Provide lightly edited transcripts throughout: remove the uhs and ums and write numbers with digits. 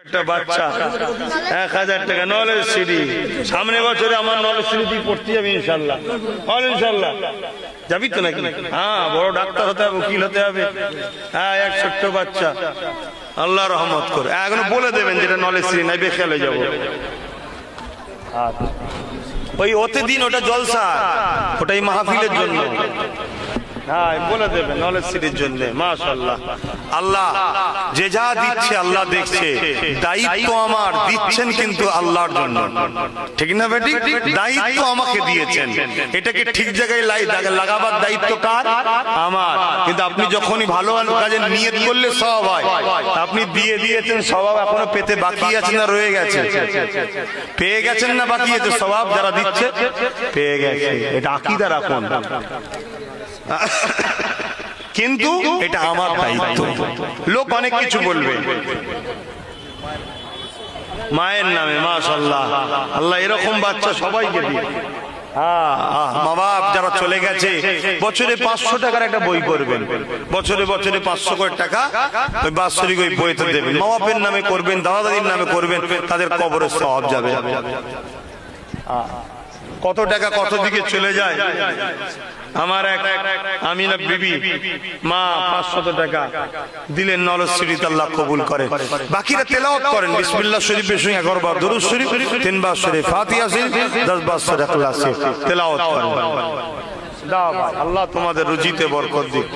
একটা বাচ্চা 1000 টাকা নলেজ সিডি। সামনে বছরে আমার নলেজ সিডি পড়তে যাবি ইনশাল্লাহ। ইনশাল্লাহ যাবি তো নাকি? হ্যাঁ, বড় ডাক্তার হতে হবে, উকিল হতে হবে। হ্যাঁ, এক ছোট্ট বাচ্চা, আল্লাহ রহমত করে। এখন বলে দেবেন যেটা নলেজ সিডি নাই, বেখেলে যাবো। ওই ওতে দিন, ওটা জলসা, ওটাই মাহফিলের জন্য। হ্যাঁ, বলে দেবে নলেজ সিটির জন্য। মাশাআল্লাহ, আল্লাহ যে যা দিচ্ছে আল্লাহ দেখছে। দায়িত্ব আমার, দিচ্ছেন কিন্তু আল্লাহর জন্য, ঠিক না বেটি? দায়িত্ব আমাকে দিয়েছেন, এটাকে ঠিক জায়গায় লাগাবার দায়িত্ব কার? আমার। কিন্তু আপনি যখনই ভালো কাজে নিয়ত করলে সওয়াব হয়। আপনি দিয়ে দিয়েছেন, সওয়াব এখনো পেতে বাকি আছে না রয়ে গেছে? পেয়ে গেছেন না বাকি আছে? সওয়াব যারা দিচ্ছে পেয়ে গেছে। এটা আকীদা রাখুন, কিন্তু এটা আমার দায়িত্ব। লোক অনেক কিছু বলবে মায়ের নামে। মাশাআল্লাহ, আল্লাহ এরকম বাচ্চা সবাইকে দিন। মা বাপ যারা চলে গেছে, বছরে 500 টাকার একটা বই করবেন, বছরে বছরে 500 করে টাকা ওই বাৎসরিক ওই বইতে দেবেন। মা বাপের নামে করবেন, দাদা দাদির নামে করবেন, তাদের কবরে সওয়াব যাবে। কত টাকা কত দিকে চলে যায়। আমার এক আমিনা বিবি মা 500 টাকা দিলেন নলেজ শরীফ, আল্লাহ কবুল করেন। বাকিরা তেলাওয়াত করেন বিসমিল্লাহ শরীফের সঙ্গে 11 বার দরুদ শরীফ, 3 বার সূরা ফাতিহা শরীফ, 10 বার সূরা ইখলাস শরীফ তেলাওয়াত করেন। দাও ভাই, আল্লাহ তোমাদের রুজিতে বরকত দিক,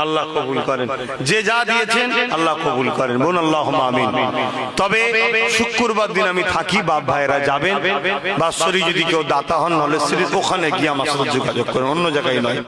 আল্লাহ কবুল করেন। যে যা দিয়েছেন আল্লাহ কবুল করেন, বলুন আল্লাহুম্মা আমিন। তবে শুক্রবার দিন আমি থাকি, বাপ ভাইরা যাবেন। বাৎসরিক যদি কেউ দাতা হন নলেজ শরীফ, ওখানে গিয়ে আমার সাথে যোগাযোগ করেন, অন্য জায়গায় নয়।